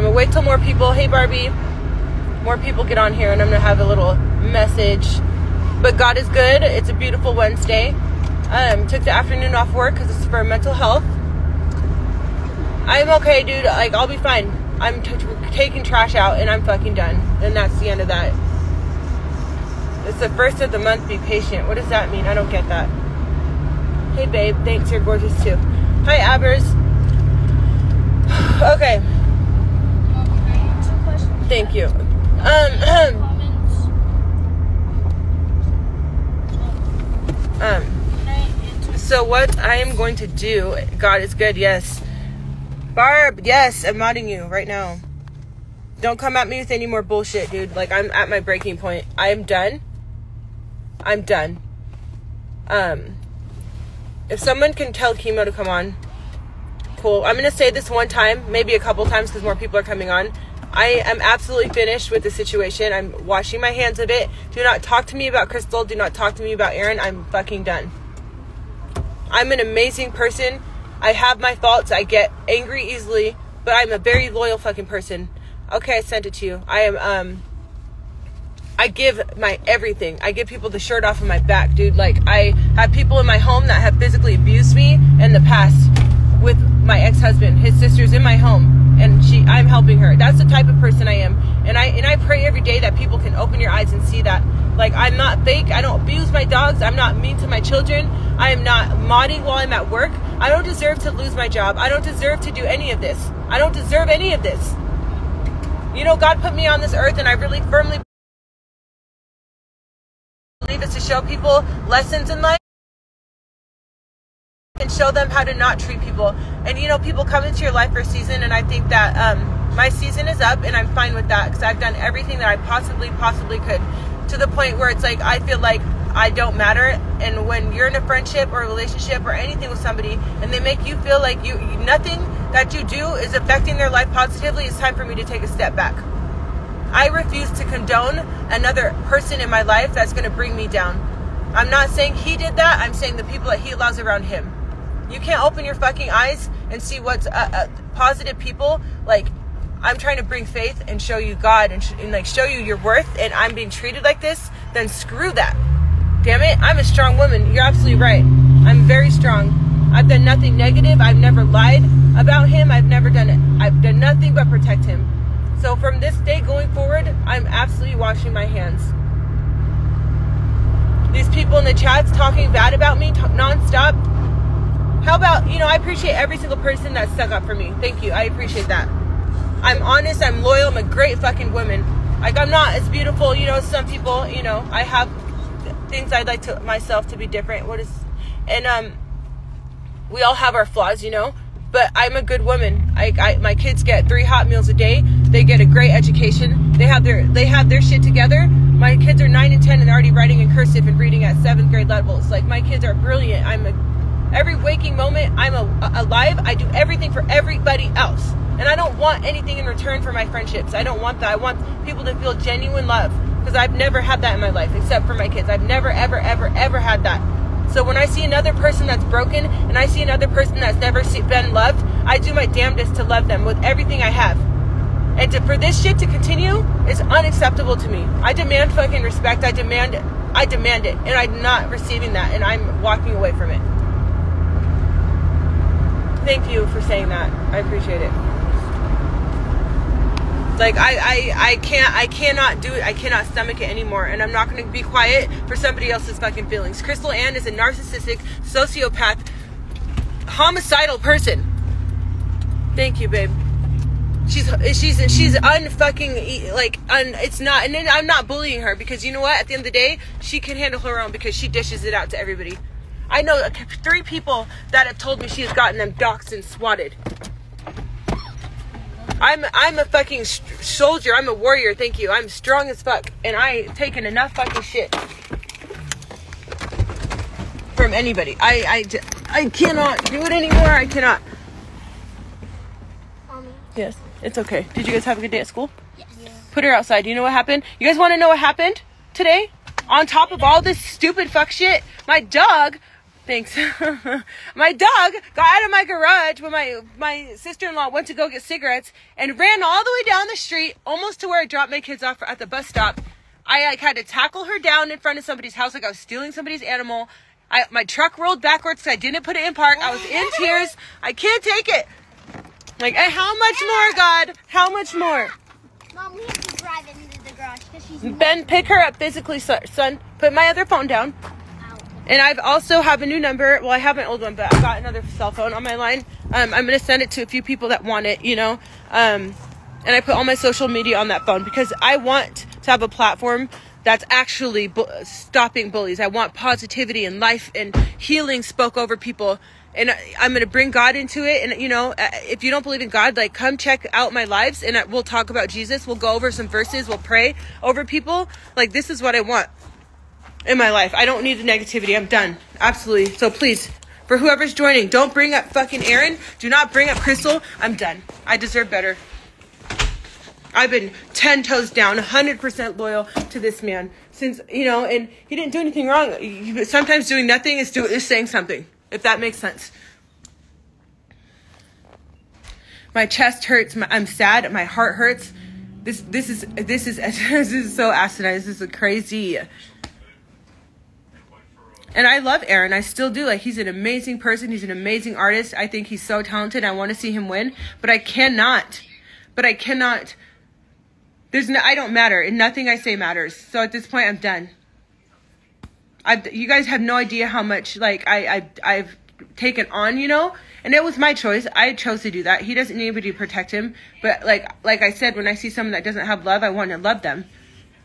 gonna wait till more people, hey Barbie, more people get on here, and I'm gonna have a little message. But God is good. It's a beautiful Wednesday. Took the afternoon off work because it's for mental health. I'm okay, dude. Like, I'll be fine. I'm taking trash out, and I'm fucking done. And that's the end of that. It's the first of the month. Be patient. What does that mean? I don't get that. Hey, babe. Thanks. You're gorgeous, too. Hi, Abbers. Okay. Thank you. So what I am going to do, God is good, yes. Barb, yes, I'm modding you right now. Don't come at me with any more bullshit, dude. Like, I'm at my breaking point. I am done. I'm done. If someone can tell Chemo to come on, cool. I'm going to say this one time, maybe a couple times because more people are coming on. I am absolutely finished with the situation. I'm washing my hands of it. Do not talk to me about Crystal. Do not talk to me about Aaron. I'm fucking done. I'm an amazing person. I have my faults. I get angry easily, but I'm a very loyal fucking person. Okay, I sent it to you. I give my everything. I give people the shirt off of my back, dude. Like, I have people in my home that have physically abused me in the past with my ex-husband. His sister's in my home, and I'm helping her. That's the type of person I am. And I pray every day that people can open your eyes and see that. Like, I'm not fake. I don't abuse my dogs. I'm not mean to my children. I am not modding while I'm at work. I don't deserve to lose my job. I don't deserve to do any of this. I don't deserve any of this. You know, God put me on this earth, and I really firmly believe it's to show people lessons in life and show them how to not treat people. And, you know, people come into your life for a season, and I think that my season is up, and I'm fine with that because I've done everything that I possibly could, to the point where it's like I feel like I don't matter. And when you're in a friendship or a relationship or anything with somebody and they make you feel like nothing that you do is affecting their life positively, it's time for me to take a step back. I refuse to condone another person in my life that's going to bring me down. I'm not saying he did that. I'm saying the people that he allows around him. You can't open your fucking eyes and see what's positive people. Like, I'm trying to bring faith and show you God and like show you your worth, and I'm being treated like this, then screw that. Damn it, I'm a strong woman. You're absolutely right. I'm very strong. I've done nothing negative. I've never lied about him. I've never done it. I've done nothing but protect him. So from this day going forward, I'm absolutely washing my hands. These people in the chats talking bad about me nonstop. How about, you know, I appreciate every single person that stuck up for me. Thank you. I appreciate that. I'm honest. I'm loyal. I'm a great fucking woman. Like, I'm not as beautiful, you know, some people, you know, I have things I'd like to myself to be different. We all have our flaws, you know, but I'm a good woman. My kids get 3 hot meals a day. They get a great education. They have their shit together. My kids are 9 and 10 and they're already writing in cursive and reading at 7th grade levels. Like, my kids are brilliant. Every waking moment I'm alive. I do everything for everybody else. And I don't want anything in return for my friendships. I don't want that. I want people to feel genuine love, because I've never had that in my life except for my kids. I've never, ever, ever, ever had that. So when I see another person that's broken and I see another person that's never been loved, I do my damnedest to love them with everything I have. And for this shit to continue is unacceptable to me. I demand fucking respect. I demand it. And I'm not receiving that, and I'm walking away from it. Thank you for saying that. I appreciate it. Like, I cannot do it. I cannot stomach it anymore. And I'm not going to be quiet for somebody else's fucking feelings. Crystal Ann is a narcissistic, sociopath, homicidal person. Thank you, babe. She's unfucking, like, it's not, and then I'm not bullying her, because you know what? At the end of the day, she can handle her own, because she dishes it out to everybody. I know 3 people that have told me she has gotten them doxxed and swatted. I'm a fucking soldier. I'm a warrior. Thank you. I'm strong as fuck, and I've taken enough fucking shit from anybody. I cannot do it anymore. I cannot. Mommy. Yes, it's okay. Did you guys have a good day at school? Yes. Yeah. Put her outside. You know what happened? You guys want to know what happened today? On top of all this stupid fuck shit, my dog Thanks. My dog got out of my garage when my sister-in-law went to go get cigarettes and ran all the way down the street, almost to where I dropped my kids off at the bus stop. I had to tackle her down in front of somebody's house like I was stealing somebody's animal. My truck rolled backwards because I didn't put it in park. I was in tears. I can't take it. Like, how much more, God? How much more? Mom, we have to drive into the garage because she's... Ben, pick her up physically, son. Put my other phone down. And I've also have a new number. Well, I have an old one, but I got another cell phone on my line. I'm going to send it to a few people that want it, you know. And I put all my social media on that phone because I want to have a platform that's actually stopping bullies. I want positivity and life and healing spoke over people. And I'm going to bring God into it. And, you know, if you don't believe in God, like, come check out my lives and we'll talk about Jesus. We'll go over some verses. We'll pray over people. Like, this is what I want in my life. I don't need the negativity. I'm done. Absolutely. So please, for whoever's joining, don't bring up fucking Aaron. Do not bring up Crystal. I'm done. I deserve better. I've been 10 toes down, 100% loyal to this man since, you know, and he didn't do anything wrong. Sometimes doing nothing is saying something, if that makes sense. My chest hurts. I'm sad. My heart hurts. This is so asinine. This is crazy. And I love Aaron. I still do. Like, he's an amazing person. He's an amazing artist. I think he's so talented. I want to see him win. But I cannot. I don't matter. And nothing I say matters. So at this point, I'm done. You guys have no idea how much, like, I've taken on, you know? And it was my choice. I chose to do that. He doesn't need anybody to protect him. But like I said, when I see someone that doesn't have love, I want to love them.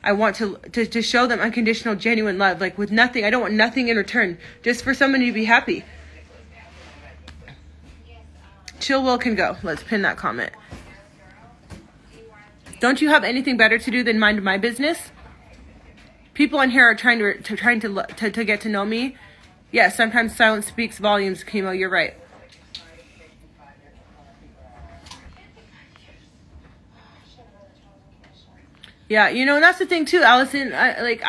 I want to show them unconditional, genuine love, like with nothing. I don't want nothing in return, just for somebody to be happy. Chill Will can go. Let's pin that comment. Don't you have anything better to do than mind my business? People on here are trying to get to know me. Yeah, sometimes silence speaks volumes, Chemo. You're right. Yeah, you know, and that's the thing too, Allison. I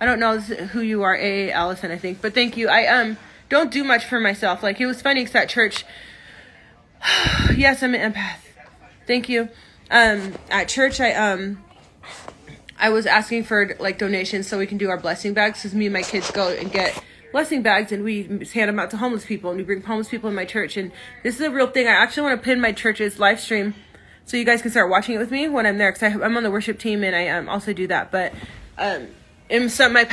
don't know who you are, Allison, I think, but thank you. I don't do much for myself. Like, it was funny because at church, yes, I'm an empath. Thank you. At church, I was asking for like donations so we can do our blessing bags, because me and my kids go and get blessing bags and we hand them out to homeless people, and we bring homeless people in my church. And this is a real thing. I actually want to pin my church's live stream so you guys can start watching it with me when I'm there, because I'm on the worship team and I also do that. But and one of my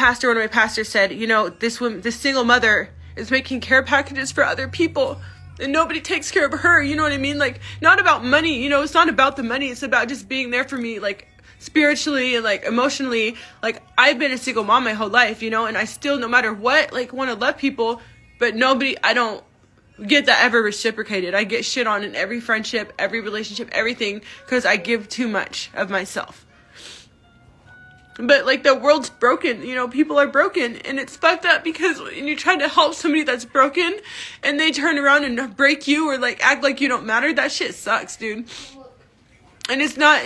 pastors said, you know, this single mother is making care packages for other people and nobody takes care of her. You know what I mean? Like, not about money, you know, it's not about the money. It's about just being there for me, like, spiritually and like emotionally. Like, I've been a single mom my whole life, you know, and I still, no matter what, like, want to love people, but I don't get that ever reciprocated. I get shit on in every friendship, every relationship, everything, because I give too much of myself. But like, the world's broken, you know, people are broken, and it's fucked up because when you try to help somebody that's broken and they turn around and break you or like act like you don't matter, that shit sucks, dude. And it's not,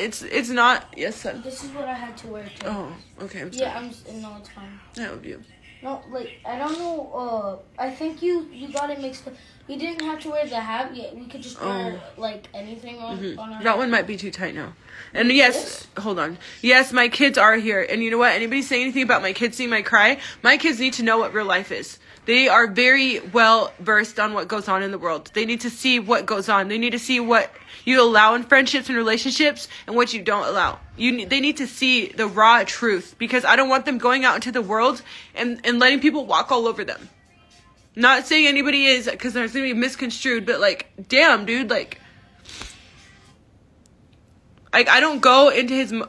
yes, son. This is what I had to wear too. Oh, okay, I'm sorry. Yeah, no, it's fine. I love you. No, like, I don't know, I think you got it mixed up. You didn't have to wear the hat. Yeah, we could just wear, like, anything on our That one might be too tight now. And yes, hold on. Yes, my kids are here. And you know what? Anybody say anything about my kids seeing my cry? My kids need to know what real life is. They are very well versed on what goes on in the world. They need to see what goes on. They need to see what you allow in friendships and relationships and what you don't allow. They need to see the raw truth, because I don't want them going out into the world and letting people walk all over them. Not saying anybody is, because there's going to be misconstrued, but like, damn, dude, like I don't go into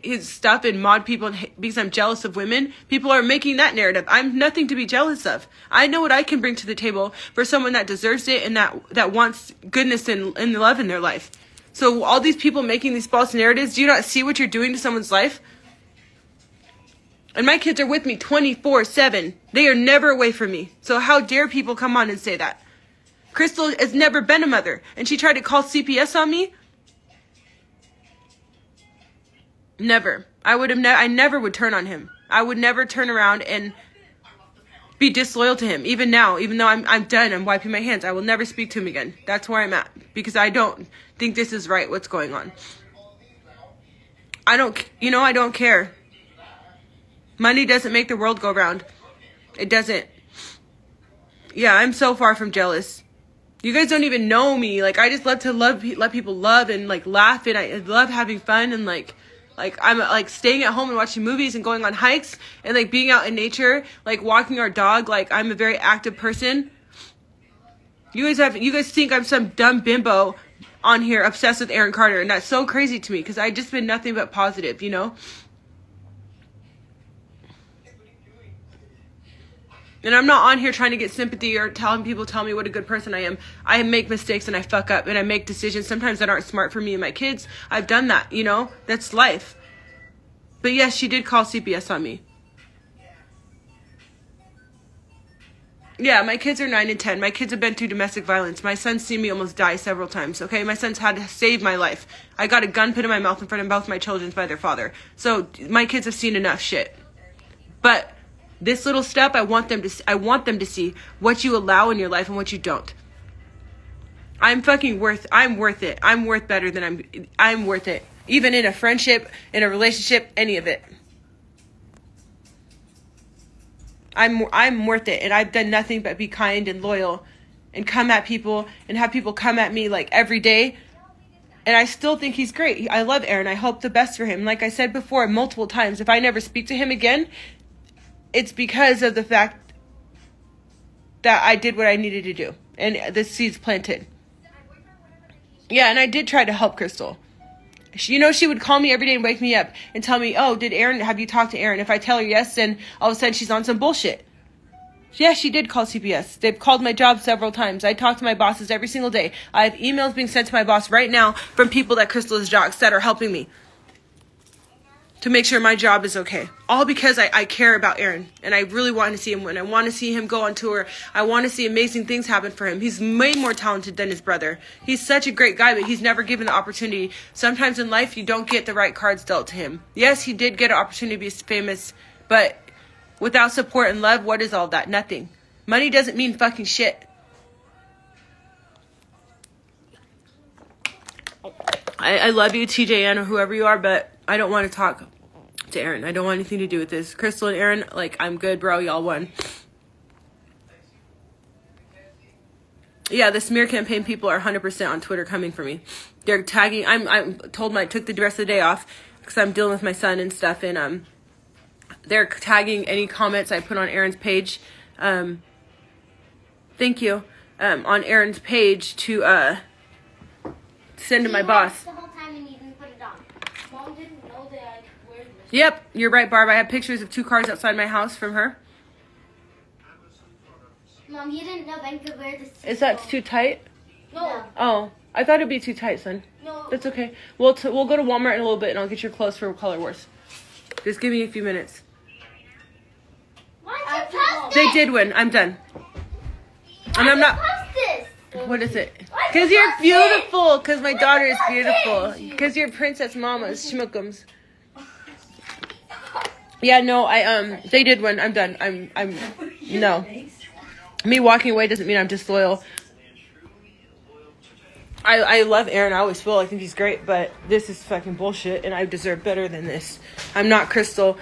his stuff and mod people because I'm jealous of women. People are making that narrative. I'm nothing to be jealous of. I know what I can bring to the table for someone that deserves it and that wants goodness and love in their life. So all these people making these false narratives, do you not see what you're doing to someone's life? And my kids are with me 24/7. They are never away from me. So how dare people come on and say that? Crystal has never been a mother, and she tried to call CPS on me. Never. I never would turn on him. I would never turn around and be disloyal to him. Even now, even though I'm done, I'm wiping my hands. I will never speak to him again. That's where I'm at. Because I don't think this is right, what's going on. I don't care. Money doesn't make the world go round. It doesn't. Yeah, I'm so far from jealous. You guys don't even know me. Like, I just love to let people love and, like, laugh. And I love having fun. And, like I'm, like, staying at home and watching movies and going on hikes. And, like, being out in nature. Like, walking our dog. Like, I'm a very active person. You guys think I'm some dumb bimbo on here obsessed with Aaron Carter. And that's so crazy to me. Because I've just been nothing but positive, you know? And I'm not on here trying to get sympathy or telling people tell me what a good person I am. I make mistakes and I fuck up and I make decisions sometimes that aren't smart for me and my kids. I've done that, you know? That's life. But yes, she did call CPS on me. Yeah, my kids are 9 and 10. My kids have been through domestic violence. My son's seen me almost die several times, okay? My son's had to save my life. I got a gun put in my mouth in front of both my children by their father. So my kids have seen enough shit. But this little step, I want them to see what you allow in your life and what you don't. I'm worth it. I'm worth better than I'm worth it. Even in a friendship, in a relationship, any of it. I'm worth it. And I've done nothing but be kind and loyal and come at people and have people come at me like every day. And I still think he's great. I love Aaron. I hope the best for him. Like I said before multiple times, if I never speak to him again, it's because of the fact that I did what I needed to do. And the seed's planted. Yeah, and I did try to help Crystal. She would call me every day and wake me up and tell me, oh, have you talked to Aaron? If I tell her yes, then all of a sudden she's on some bullshit. Yeah, she did call CPS. They've called my job several times. I talk to my bosses every single day. I have emails being sent to my boss right now from people that Crystal has doxed that are helping me to make sure my job is okay. All because I care about Aaron. And I really want to see him win. I want to see him go on tour. I want to see amazing things happen for him. He's way more talented than his brother. He's such a great guy, but he's never given the opportunity. Sometimes in life, you don't get the right cards dealt to him. Yes, he did get an opportunity to be famous, but without support and love, what is all that? Nothing. Money doesn't mean fucking shit. I love you, TJN, or whoever you are, but I don't want to talk to Aaron. I don't want anything to do with this. Crystal and Aaron, like, I'm good, bro. Y'all won. Yeah, the smear campaign people are 100% on Twitter coming for me. They're tagging. I'm told I took the rest of the day off because I'm dealing with my son and stuff, and they're tagging any comments I put on Aaron's page. Thank you. On Aaron's page to send to my boss. The whole time and you didn't put it on. Mom didn't know that I could wear this. Yep, you're right, Barb. I have pictures of 2 cars outside my house from her. Mom, you didn't know Ben could wear this. Is that too tight? No. Oh, I thought it'd be too tight, son. No. That's okay. We'll go to Walmart in a little bit, and I'll get your clothes for Color Wars. Just give me a few minutes. Why did you post They did win. I'm done. And I'm not. post this? What is it? Why Because did you you're post beautiful. Because my daughter is post beautiful. it? Because you're Princess Mama's schmookums. Yeah, no, they did win. I'm done. No. Me walking away doesn't mean I'm disloyal. I love Aaron. I always will. I think he's great, but this is fucking bullshit, and I deserve better than this. I'm not Crystal.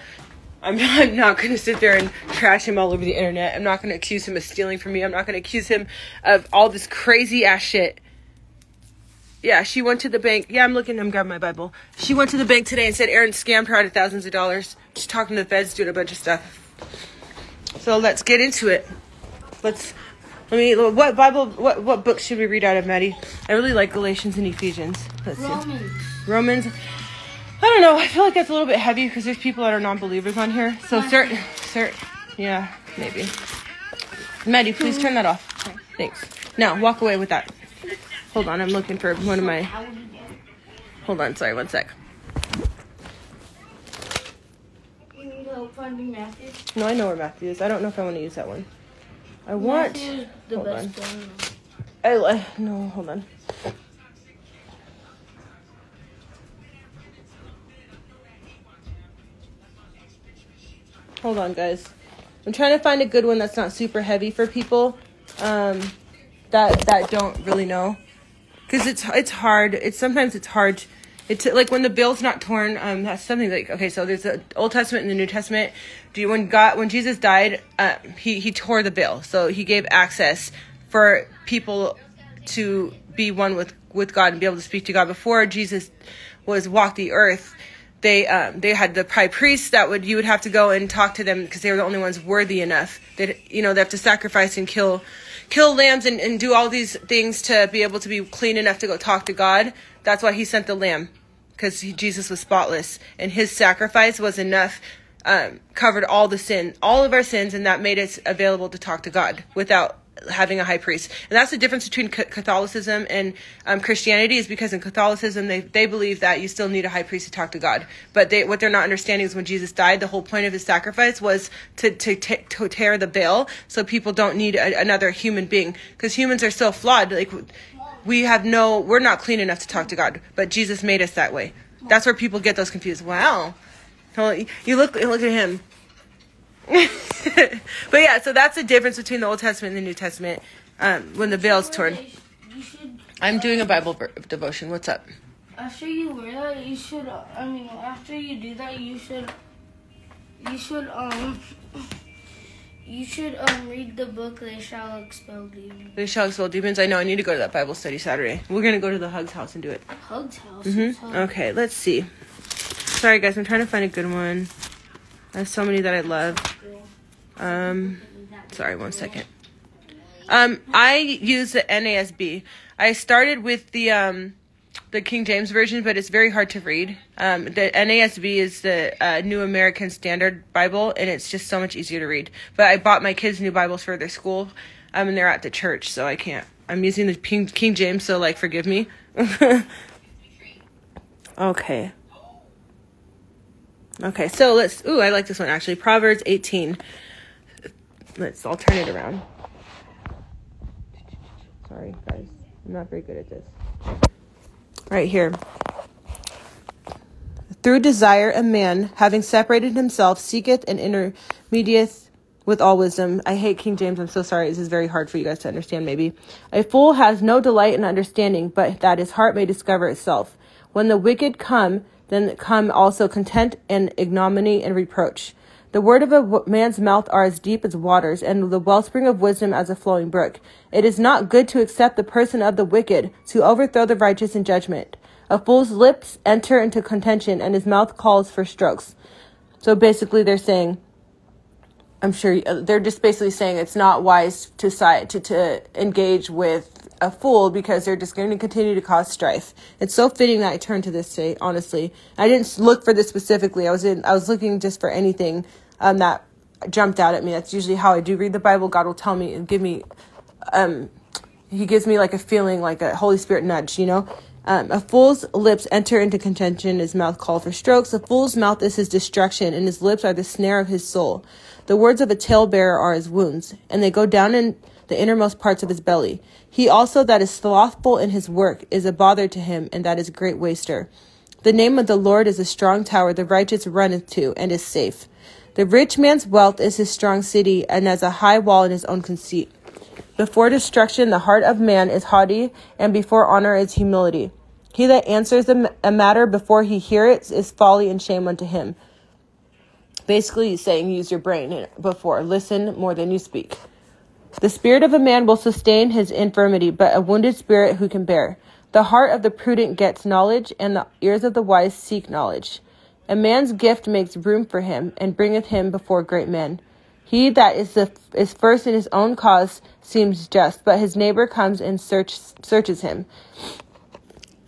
I'm not going to sit there and trash him all over the internet. I'm not going to accuse him of stealing from me. I'm not going to accuse him of all this crazy ass shit. Yeah, she went to the bank. Yeah, I'm grabbing my Bible. She went to the bank today and said Aaron scammed her out of thousands of dollars. She's talking to the feds, doing a bunch of stuff. So let's get into it. What book should we read out of, Maddie? I really like Galatians and Ephesians. Let's see. Romans. I don't know. I feel like that's a little bit heavy because there's people that are non-believers on here. So certain, yeah, maybe. Maddie, please turn that off. Thanks. Now, walk away with that. Hold on, I'm looking for one of my... Hold on, sorry, one sec. You need help finding Matthew? No, I know where Matthew is. I don't know if I want to use that one. I want... Matthew is the hold best on. one. No, hold on. Hold on, guys. I'm trying to find a good one that's not super heavy for people that don't really know. Because it's hard. Sometimes it's hard. It's like when the veil's not torn. That's something like, okay, so there's the Old Testament and the New Testament. When Jesus died, he tore the veil. So he gave access for people to be one with God and be able to speak to God. Before Jesus walked the earth, they had the high priests that you would have to go and talk to them because they were the only ones worthy enough. That they have to sacrifice and kill lambs and do all these things to be able to be clean enough to go talk to God. That's why he sent the lamb, because Jesus was spotless and his sacrifice was enough, covered all of our sins, and that made it available to talk to God without having a high priest. And that's the difference between Catholicism and Christianity, is because in Catholicism they believe that you still need a high priest to talk to God. But what they're not understanding is when Jesus died, the whole point of his sacrifice was to tear the veil, so people don't need another human being, because humans are so flawed. Like we're not clean enough to talk to God, but Jesus made us that way. That's where people get those confused. Wow, you look at him. But yeah, so that's the difference between the Old Testament and the New Testament. When the veil's torn. I'm doing a Bible devotion. What's up? After you wear that, you should. After you do that, you should read the book. They shall expel demons. They shall expel demons. I know. I need to go to that Bible study Saturday. We're gonna go to the Hugs house and do it. Hugs house. Mm-hmm. Okay, let's see. Sorry guys, I'm trying to find a good one. I have so many that I love. Sorry, 1 second. I use the NASB. I started with the King James version, but it's very hard to read. The NASB is the New American Standard Bible, and it's just so much easier to read. But I bought my kids new Bibles for their school, and they're at the church, so I can't. I'm using the King James, so forgive me. Okay. Okay, so I like this one actually. Proverbs 18. I'll turn it around. Sorry, guys. I'm not very good at this. Right here. Through desire, a man, having separated himself, seeketh and intermediateth with all wisdom. I hate King James. I'm so sorry. This is very hard for you guys to understand, maybe. A fool has no delight in understanding, but that his heart may discover itself. When the wicked come, then come also contempt and ignominy and reproach. The word of a man's mouth are as deep as waters, and the wellspring of wisdom as a flowing brook. It is not good to accept the person of the wicked, to overthrow the righteous in judgment. A fool's lips enter into contention, and his mouth calls for strokes. So basically they're saying, I'm sure they're just basically saying it's not wise to engage with a fool, because they're just going to continue to cause strife. It's so fitting that I turned to this today, honestly. I didn't look for this specifically. I was looking just for anything that jumped out at me. That's usually how I do read the Bible. God will tell me and give me, he gives me like a feeling, like a Holy Spirit nudge, A fool's lips enter into contention, his mouth call for strokes. A fool's mouth is his destruction, and his lips are the snare of his soul. The words of a talebearer are his wounds, and they go down in the innermost parts of his belly. He also that is slothful in his work is a bother to him, and that is a great waster. The name of the Lord is a strong tower, the righteous runneth to, and is safe. The rich man's wealth is his strong city, and as a high wall in his own conceit. Before destruction the heart of man is haughty, and before honor is humility. He that answers a matter before he hear it is folly and shame unto him. Basically he's saying use your brain before. Listen more than you speak. The spirit of a man will sustain his infirmity, but a wounded spirit who can bear? The heart of the prudent gets knowledge, and the ears of the wise seek knowledge. A man's gift makes room for him, and bringeth him before great men. He that is first in his own cause seems just, but his neighbor comes and searches him.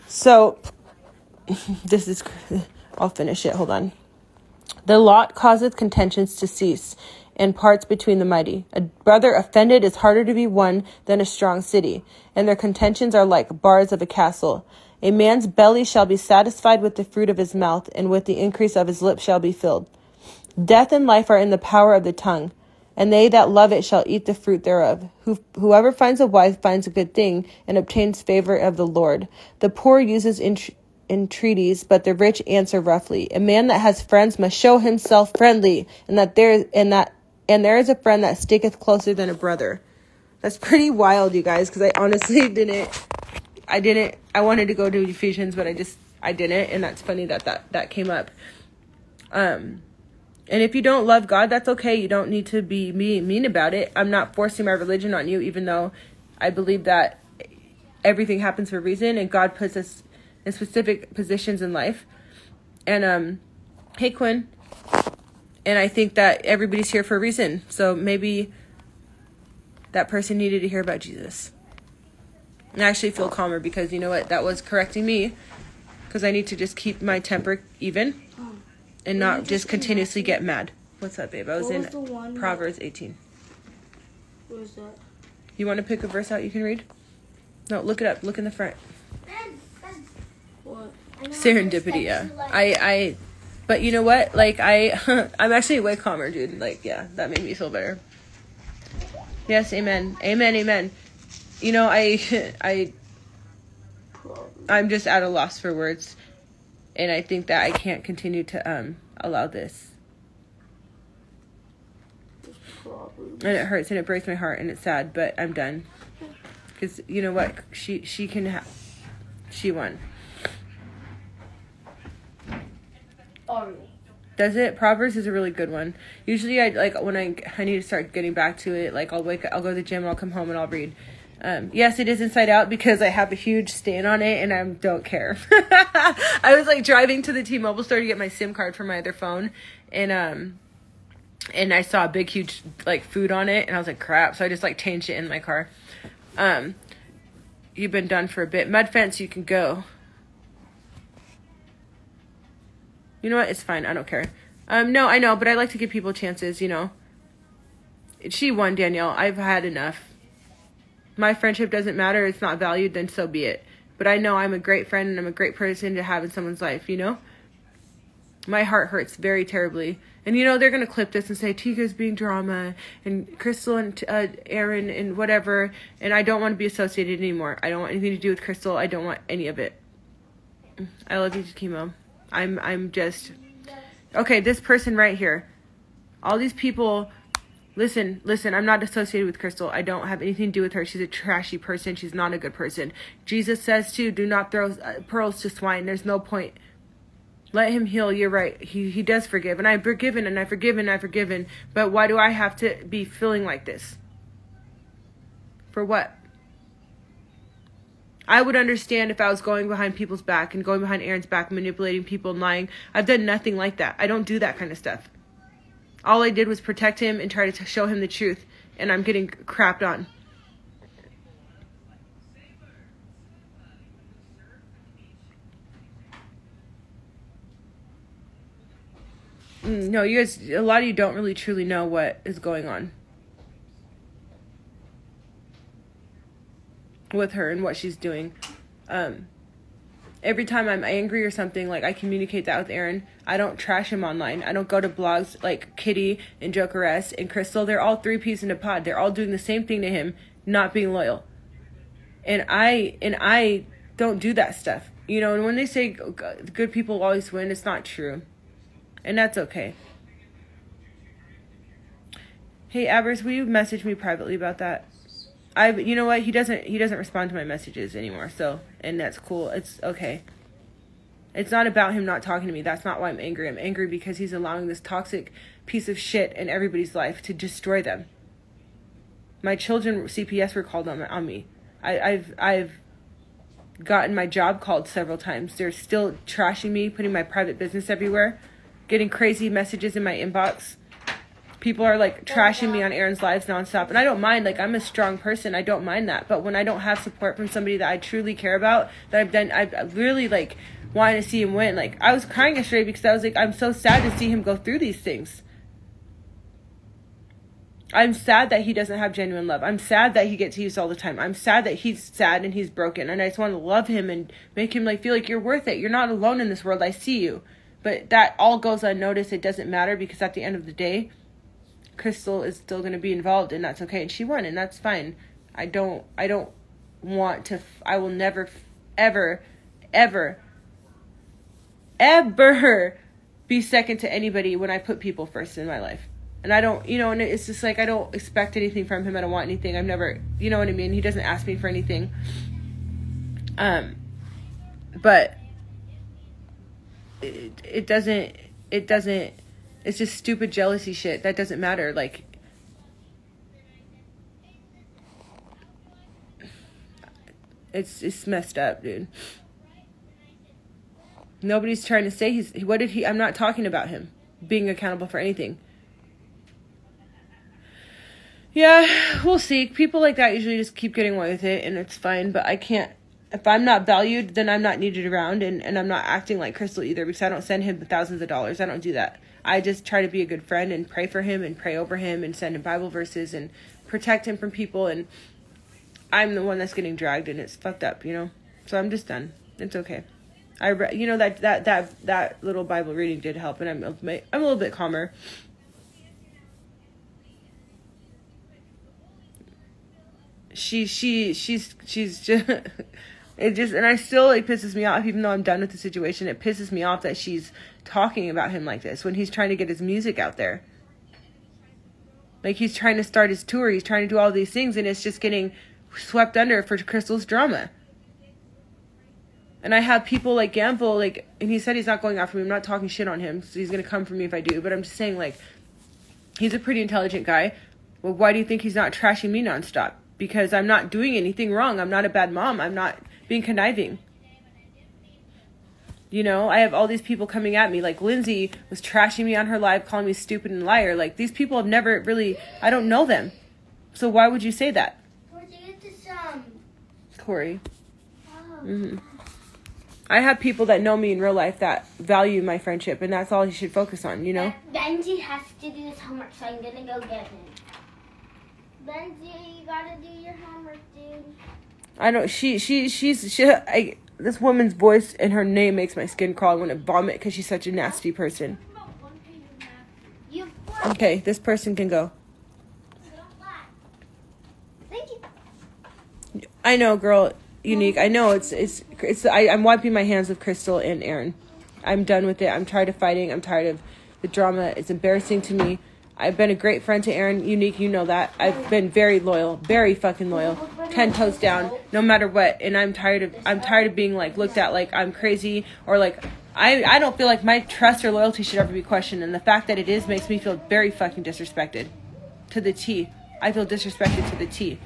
So, I'll finish it, hold on. The lot causeth contentions to cease, and parts between the mighty. A brother offended is harder to be won than a strong city, and their contentions are like bars of a castle. A man's belly shall be satisfied with the fruit of his mouth, and with the increase of his lips shall be filled. Death and life are in the power of the tongue, and they that love it shall eat the fruit thereof. Whoever finds a wife finds a good thing, and obtains favor of the Lord. The poor uses entreaties, but the rich answer roughly. A man that has friends must show himself friendly, and that And there is a friend that sticketh closer than a brother. That's pretty wild, you guys, because I honestly I wanted to go to Ephesians, but I didn't. And that's funny that came up. And if you don't love God, that's okay. You don't need to be mean about it. I'm not forcing my religion on you, even though I believe that everything happens for a reason, and God puts us in specific positions in life. And hey, Quinn. And I think that everybody's here for a reason. So maybe that person needed to hear about Jesus. And I actually feel calmer because, you know what, that was correcting me, because I need to just keep my temper even and not just continuously get mad. What's up, babe? I was in Proverbs 18. What is that? You want to pick a verse out you can read? No, look it up. Look in the front. What? Serendipity, yeah. But you know what? Like, I'm actually way calmer, dude. Like, yeah, that made me feel better. Yes, amen. Amen, amen. You know, I'm just at a loss for words. And I think that I can't continue to allow this. And it hurts and it breaks my heart and it's sad, but I'm done. Because, you know what? She won. Does it? Proverbs is a really good one. Usually when I need to start getting back to it, like I'll go to the gym, I'll come home and I'll read. Yes, it is Inside Out because I have a huge stain on it and I don't care. I was like driving to the T-Mobile store to get my SIM card for my other phone, and I saw a big huge like food on it and I was like, crap. So I just like changed it in my car. You've been done for a bit. Mud fence, you can go. You know what? It's fine. I don't care. No, I know, but I like to give people chances, you know. She won, Danielle. I've had enough. My friendship doesn't matter. It's not valued, then so be it. But I know I'm a great friend and I'm a great person to have in someone's life, you know. My heart hurts very terribly. And, you know, they're going to clip this and say, Tika's being drama and Crystal and Aaron and whatever. And I don't want to be associated anymore. I don't want anything to do with Crystal. I don't want any of it. I love you, Chemo. I'm just... Okay, this person right here. All these people... Listen, I'm not associated with Crystal. I don't have anything to do with her. She's a trashy person. She's not a good person. Jesus says, too, do not throw pearls to swine. There's no point. Let him heal. You're right. He does forgive. And I've forgiven, and I've forgiven, and I've forgiven. But why do I have to be feeling like this? For what? I would understand if I was going behind people's back and going behind Aaron's back, manipulating people and lying. I've done nothing like that. I don't do that kind of stuff. All I did was protect him and try to show him the truth. And I'm getting crapped on. No, you guys, a lot of you don't really truly know what is going on with her and what she's doing. Every time I'm angry or something, like I communicate that with Aaron. I don't trash him online. I don't go to blogs like Kitty and Jokeress and Crystal. They're all three peas in a pod. They're all doing the same thing to him, not being loyal. And I don't do that stuff. You know, and when they say good people always win, it's not true. And that's okay. Hey, Avers, will you message me privately about that? You know what? He doesn't respond to my messages anymore. So, and that's cool. It's okay. It's not about him not talking to me. That's not why I'm angry. I'm angry because he's allowing this toxic piece of shit in everybody's life to destroy them. My children, CPS were called on me. I've gotten my job called several times. They're still trashing me, putting my private business everywhere, getting crazy messages in my inbox. People are like trashing me on Aaron's lives nonstop. And I don't mind. Like, I'm a strong person. I don't mind that. But when I don't have support from somebody that I truly care about, that I really like wanting to see him win. Like, I was crying yesterday because I was like, I'm so sad to see him go through these things. I'm sad that he doesn't have genuine love. I'm sad that he gets used all the time. I'm sad that he's sad and he's broken. And I just want to love him and make him like feel like you're worth it. You're not alone in this world. I see you. But that all goes unnoticed. It doesn't matter because at the end of the day, Crystal is still going to be involved, and that's okay. And she won, and that's fine. I don't want to, I will never, ever, ever, ever be second to anybody when I put people first in my life. And I don't, and it's just like, I don't expect anything from him. I don't want anything. I've never, you know what I mean? He doesn't ask me for anything. But it doesn't, it's just stupid jealousy shit. That doesn't matter. Like, it's messed up, dude. Nobody's trying to say I'm not talking about him being accountable for anything. Yeah, we'll see. People like that usually just keep getting away with it, and it's fine, but I can't. If I'm not valued, then I'm not needed around, and I'm not acting like Crystal either, because I don't send him thousands of dollars. I don't do that. I just try to be a good friend and pray for him and pray over him and send him Bible verses and protect him from people, and I'm the one that's getting dragged, and it's fucked up, So I'm just done. It's okay. That little Bible reading did help, and I'm a little bit calmer. She's just and I still, it pisses me off, even though I'm done with the situation. It pisses me off that she's talking about him like this when he's trying to get his music out there. Like, he's trying to start his tour, he's trying to do all these things, and it's just getting swept under for Crystal's drama. And I have people like Gamble, like, and he said he's not going after me. I'm not talking shit on him, so he's gonna come for me if I do. But I'm just saying, like, he's a pretty intelligent guy. Well, why do you think he's not trashing me nonstop? Because I'm not doing anything wrong. I'm not a bad mom. I'm not being conniving. I have all these people coming at me. Like, Lindsay was trashing me on her live, calling me stupid and liar. Like, these people have never really, I don't know them. So why would you say that? Corey. Mm-hmm. I have people that know me in real life that value my friendship, and that's all he should focus on, Benji has to do his homework, so I'm gonna go get him. Benji, you gotta do your homework, dude. I don't. This woman's voice and her name makes my skin crawl. I want to vomit because she's such a nasty person. Okay, this person can go. Thank you. I know, girl. Unique. I know I'm wiping my hands of Crystal and Aaron. I'm done with it. I'm tired of fighting. I'm tired of the drama. It's embarrassing to me. I've been a great friend to Aaron. Unique, you know that. I've been very loyal, very fucking loyal, 10 toes down, no matter what. And I'm tired of being like looked at like I'm crazy, or like I don't feel like my trust or loyalty should ever be questioned. And the fact that it is makes me feel very fucking disrespected, to the T. I feel disrespected to the T.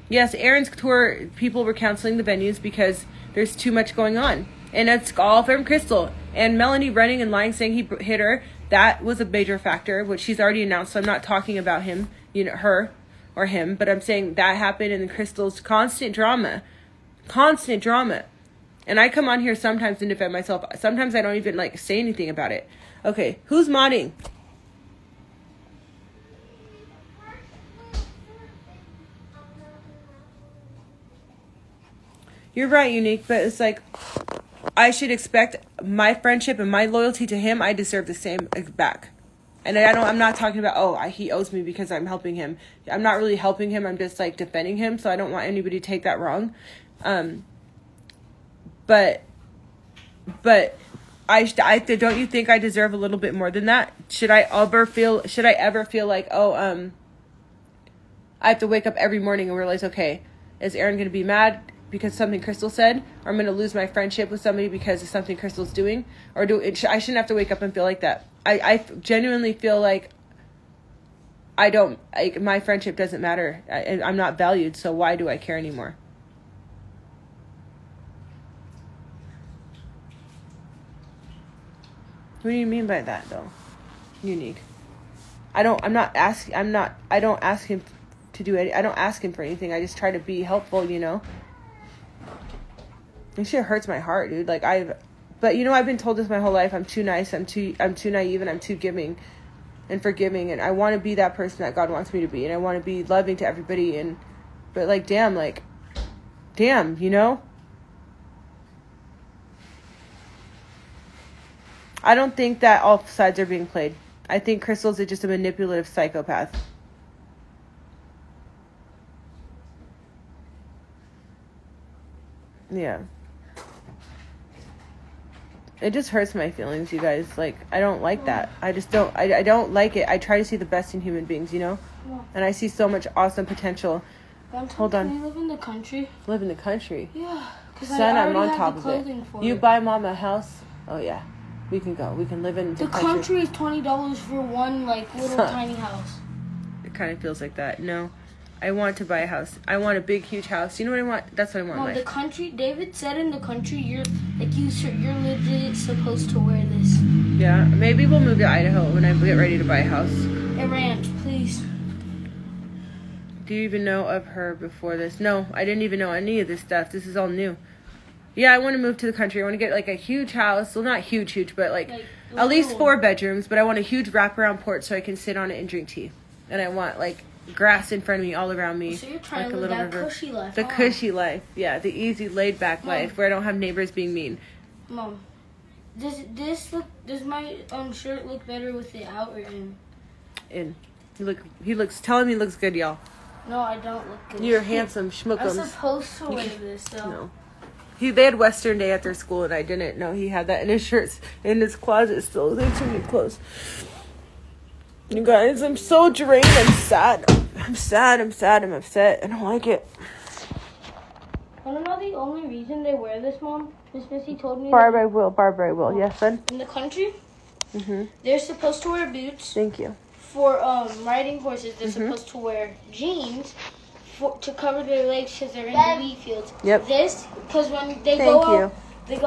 Yes, Aaron's tour, people were canceling the venues because there's too much going on. And it's all from Crystal. And Melanie running and lying, saying he hit her, that was a major factor, which she's already announced. So I'm not talking about him, her or him. But I'm saying that happened, and then Crystal's constant drama. And I come on here sometimes and defend myself. Sometimes I don't even, say anything about it. Okay, who's modding? You're right, Unique, but it's like, I should expect my friendship and my loyalty to him. I deserve the same back. And I'm not talking about, he owes me because I'm helping him. I'm not really helping him. I'm just defending him. So I don't want anybody to take that wrong. But don't you think I deserve a little bit more than that? Should I ever feel like, I have to wake up every morning and realize, okay, is Aaron going to be mad because something Crystal said, or I'm going to lose my friendship with somebody because of something Crystal's doing? Or I shouldn't have to wake up and feel like that. I genuinely feel like my friendship doesn't matter. I'm not valued, so why do I care anymore? What do you mean by that, though? Unique. I don't ask him to do it. I don't ask him for anything. I just try to be helpful, This shit hurts my heart, dude. I've been told this my whole life. I'm too nice. I'm too naive, and I'm too giving and forgiving. And I want to be that person that God wants me to be. And I want to be loving to everybody. But damn, I don't think that all sides are being played. I think Crystal's just a manipulative psychopath. Yeah. It just hurts my feelings, you guys. Like, I don't like that. I just don't. I don't like it. I try to see the best in human beings, you know? And I see so much awesome potential. Hold on. Can you live in the country? Live in the country? Yeah. Son, I'm on top of it. You buy Mom a house? Oh, yeah. We can go. We can live in the country. The country is $20 for one, like, little tiny house. It kind of feels like that. No. I want to buy a house. I want a big, huge house. You know what I want? That's what I want. No, the country. David said in the country, you're legit supposed to wear this. Yeah, maybe we'll move to Idaho when I get ready to buy a house. A ranch, please. Do you even know of her before this? No, I didn't even know any of this stuff. This is all new. Yeah, I want to move to the country. I want to get like a huge house. Well, not huge, but like at least 4 bedrooms. But I want a huge wraparound porch so I can sit on it and drink tea. And I want like grass in front of me, all around me. So you're trying like to a live little that river. cushy life. The cushy life. Yeah, the easy, laid back life where I don't have neighbors being mean. Mom, does my shirt look better with it out or in? In. Tell him he looks good, y'all. No, I don't look good. You're handsome, schmookums. I'm supposed to wear this, so. No. They had Western Day at their school, and I didn't know he had that in his shirts in his closet still. They have too many clothes. You guys, I'm so drained. I'm sad. I'm upset. I don't like it. I don't know the only reason they wear this, Mom. Miss Missy told me. Barbara, I will. Yes, son? In the country, they're supposed to wear boots. Thank you. For riding horses, they're supposed to wear jeans to cover their legs because they're in the wheat fields. Yep. This, because when they go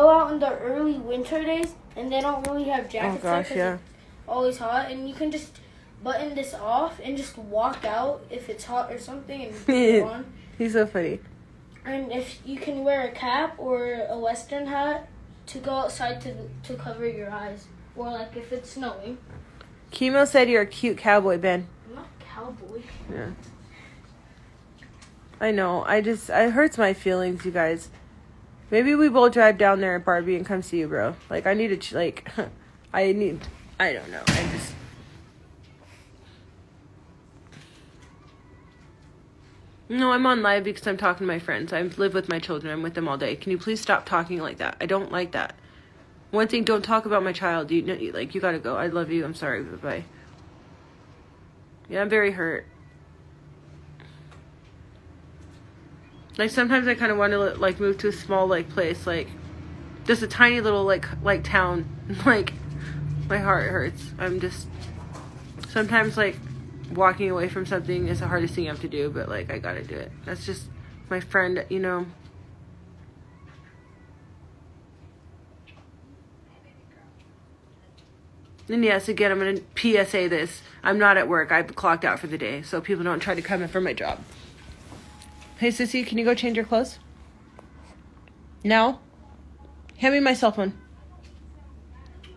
out in the early winter days and they don't really have jackets. Oh gosh, yeah. It's always hot, and you can just button this off and just walk out if it's hot or something and put it on. He's so funny. And if you can wear a cap or a western hat to go outside to cover your eyes, or like if it's snowing. Chemo said you're a cute cowboy, Ben. I'm not a cowboy. Yeah. I know. It hurts my feelings, you guys. Maybe we both drive down there at Barbie and come see you, bro. Like, I need to, I don't know. No, I'm on live because I'm talking to my friends. I live with my children. I'm with them all day. Can you please stop talking like that? I don't like that. One thing, don't talk about my child. You gotta go. I love you. I'm sorry. Bye-bye. Yeah, I'm very hurt. Like, sometimes I kind of want to, move to a small, place, just a tiny little, town. My heart hurts. I'm just, sometimes, walking away from something is the hardest thing you have to do, but, I gotta do it. That's just my friend, you know. And yes, again, I'm going to PSA this. I'm not at work. I've clocked out for the day, so people don't try to come in for my job. Hey, sissy, can you go change your clothes? Now? Hand me my cell phone.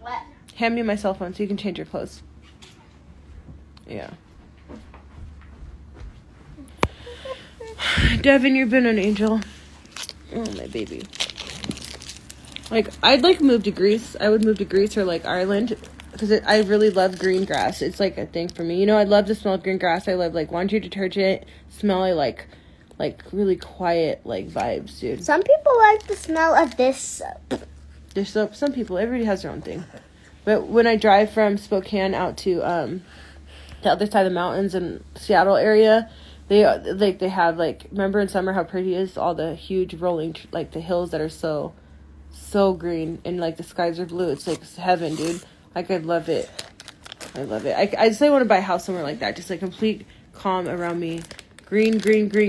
What? Hand me my cell phone so you can change your clothes. Yeah. Devin, you've been an angel. Oh, my baby. I'd move to Greece. I would move to Greece or Ireland because I really love green grass. It's a thing for me. You know, I love the smell of green grass. I love laundry detergent smell. I like really quiet vibes, dude. Some people like the smell of this soap. There's soap. Some people. Everybody has their own thing. But when I drive from Spokane out to the other side of the mountains in Seattle area, they have remember in summer how pretty it is, all the huge rolling the hills that are so green and the skies are blue. It's heaven, dude. I love it. I love it. I just want to buy a house somewhere like that, just complete calm around me, green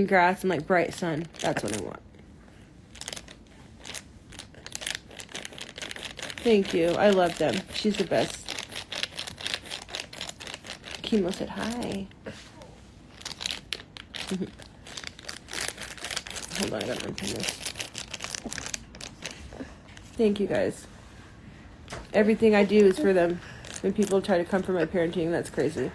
grass and bright sun. That's what I want. Thank you. I love them. She's the best. Chemo said hi. Hold on, I gotta open this. Thank you, guys. Everything I do is for them. When people try to come for my parenting, that's crazy.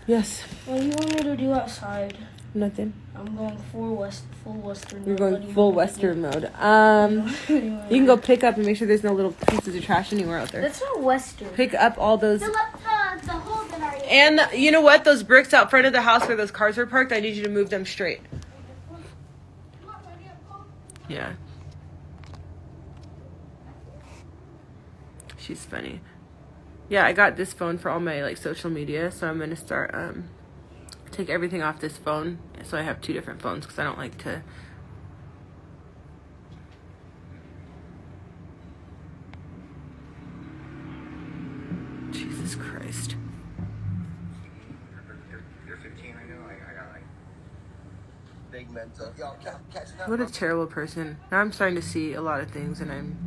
Yes. What do you want me to do outside? Nothing. I'm going full Western. You're going full Western mode. You can go pick up and make sure there's no little pieces of trash anywhere out there. That's not Western. Pick up all those. Fill up the holes that are And you know what? Those bricks out front of the house where those cars are parked, I need you to move them straight. Yeah. She's funny. Yeah, I got this phone for all my like social media, so I'm gonna start take everything off this phone, so I have 2 different phones because I don't like to. Jesus Christ. You're 15 right now? I got like big mental. Yo, catching up. What a terrible person. Now I'm starting to see a lot of things, and I'm.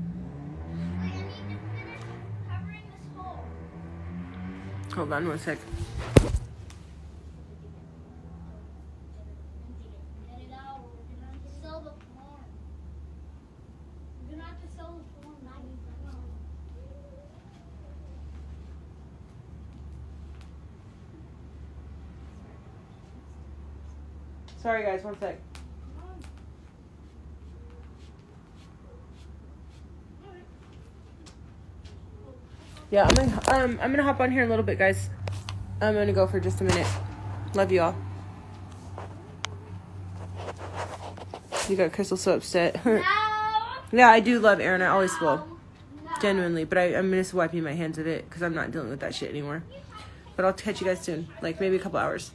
Hold on 1 sec. Sorry guys, 1 sec. Yeah, I'm gonna hop on here a little bit, guys. I'm gonna go for just a minute. Love you all. You got Crystal so upset. Yeah, I do love Aaron. I always will. Genuinely. But I'm just wiping my hands of it because I'm not dealing with that shit anymore. But I'll catch you guys soon. Like maybe a couple hours.